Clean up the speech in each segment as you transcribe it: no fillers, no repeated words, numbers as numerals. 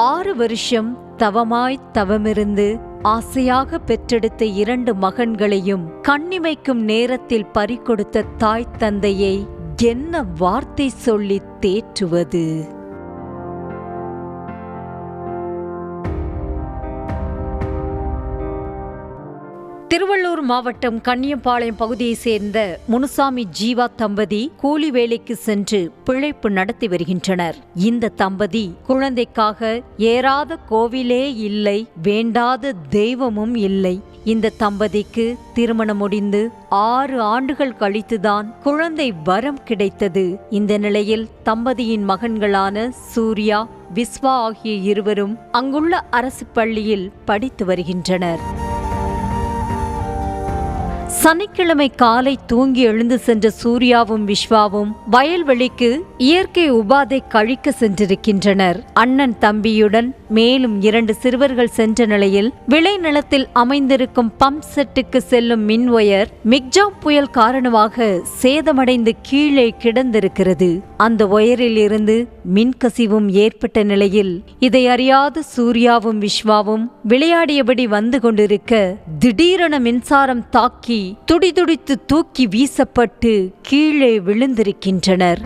6 வருஷம் தவமாய் தவமிருந்து ஆசையாக பெற்றெடுத்த 2 மகன்களையும் கண்ணிமைக்கும் நேரத்தில் பறிகொடுத்த தாய் தந்தையை என்ன வார்த்தை சொல்லி தேற்றுவது? திருவள்ளூர் மாவட்டம் கன்னியம்பாளையம் பகுதியைச் சேர்ந்த முனுசாமி ஜீவா தம்பதி கூலி வேலைக்கு சென்று பிழைப்பு நடத்தி வருகின்றனர். இந்த தம்பதி குழந்தைக்காக ஏறாத கோவிலே இல்லை, வேண்டாத தெய்வமும் இல்லை. இந்த தம்பதிக்கு திருமணம் முடிந்து 6 ஆண்டுகள் கழித்துதான் குழந்தை வரம் கிடைத்தது. இந்த நிலையில் தம்பதியின் மகன்களான சூர்யா, விஸ்வா ஆகிய இருவரும் அங்குள்ள அரசு பள்ளியில் படித்து வருகின்றனர். சனிக்கிழமை காலை தூங்கி எழுந்து சென்ற சூர்யாவும் விஸ்வாவும் வயல்வெளிக்கு இயற்கை உபாதை கழிக்க சென்றிருக்கின்றனர். அண்ணன் தம்பியுடன் மேலும் 2 சிறுவர்கள் சென்ற நிலையில் விளைநிலத்தில் அமைந்திருக்கும் பம்ப் செட்டுக்கு செல்லும் மின் ஒயர் மிக்ஜாம் புயல் காரணமாக சேதமடைந்து கீழே கிடந்திருக்கிறது. அந்த ஒயரில் இருந்து மின்கசிவும் ஏற்பட்ட நிலையில் இதை அறியாத சூர்யாவும் விஸ்வாவும் விளையாடியபடி வந்து கொண்டிருக்க திடீரென மின்சாரம் தாக்கி துடிதுடித்து தூக்கி வீசப்பட்டு கீழே விழுந்திருக்கின்றனர்.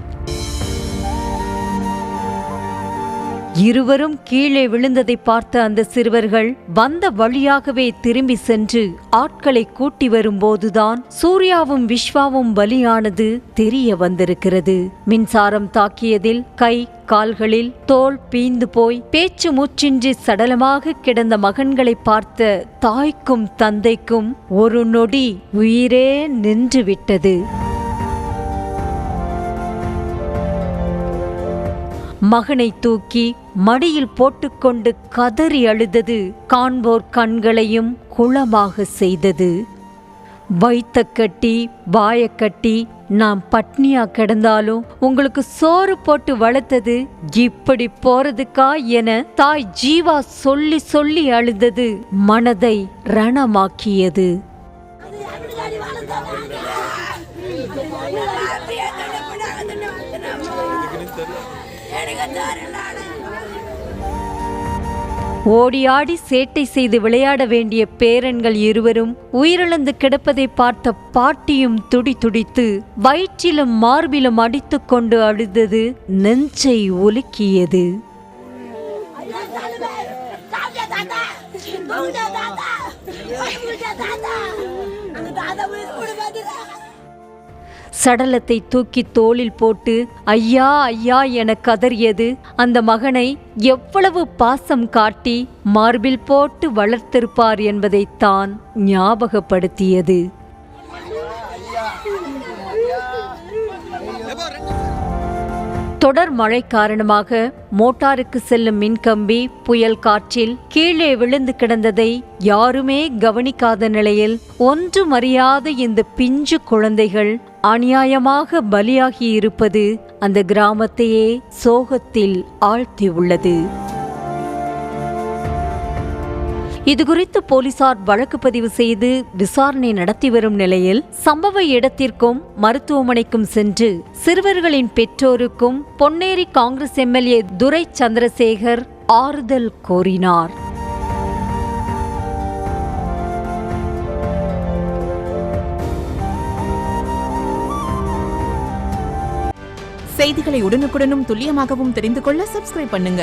இருவரும் கீழே விழுந்ததை பார்த்த அந்த சிறுவர்கள் வந்த வழியாகவே திரும்பி சென்று ஆட்களை கூட்டி வரும்போதுதான் சூர்யாவும் விஸ்வாவும் பலியானது தெரிய வந்திருக்கிறது. மின்சாரம் தாக்கியதில் கை கால்களில் தோல் பீந்து போய் பேச்சு மூச்சின்றி சடலமாக கிடந்த மகன்களை பார்த்த தாய்க்கும் தந்தைக்கும் ஒரு நொடி உயிரே நின்றுவிட்டது. மகனை தூக்கி மடியில் போட்டுக்கொண்டு கதறி அழுதது காண்போர் கண்களையும் குளமாக செய்தது. வைத்த கட்டி வாய கட்டி நாம் பட்னியா கிடந்தாலும் உங்களுக்கு சோறு போட்டு வளர்த்தது இப்படி போறதுக்கா என தாய் ஜீவா சொல்லி சொல்லி அழுதது மனதை ரணமாக்கியது. ஓடியாடி சேட்டை செய்து விளையாட வேண்டிய பேரன்கள் இருவரும் உயிரிழந்து கிடப்பதை பார்த்த பாட்டியும் துடி துடித்து வயிற்றிலும் மார்பிலும் அடித்துக்கொண்டு அழுதது நெஞ்சை உலுக்கியது. சடலத்தை தூக்கி தோளில் போட்டு ஐயா ஐயா என கதறியது அந்த மகனை எவ்வளவு பாசம் காட்டி மார்பில் போட்டு வளர்த்திருப்பார் என்பதைத்தான் ஞாபகப்படுத்தியது. தொடர் மழை காரணமாக மோட்டாருக்கு செல்லும் மின்கம்பி புயல் காற்றில் கீழே விழுந்து கிடந்ததை யாருமே கவனிக்காத நிலையில் ஒன்றும் அறியாத இந்த பிஞ்சு குழந்தைகள் அநியாயமாக பலியாகி இருப்பது அந்த கிராமத்தையே சோகத்தில் ஆழ்த்தியுள்ளது. இதுகுறித்து போலீசார் வழக்கு பதிவு செய்து விசாரணை நடத்தி வரும் நிலையில் சம்பவ இடத்திற்கும் மருத்துவமனைக்கும் சென்று சிறுவர்களின் பெற்றோருக்கும் பொன்னேரி காங்கிரஸ் எம்எல்ஏ துரை சந்திரசேகர் ஆறுதல் கோரினார். செய்திகளை உடனுக்குடனும் துல்லியமாகவும் தெரிந்து கொள்ள சப்ஸ்கிரைப் பண்ணுங்க.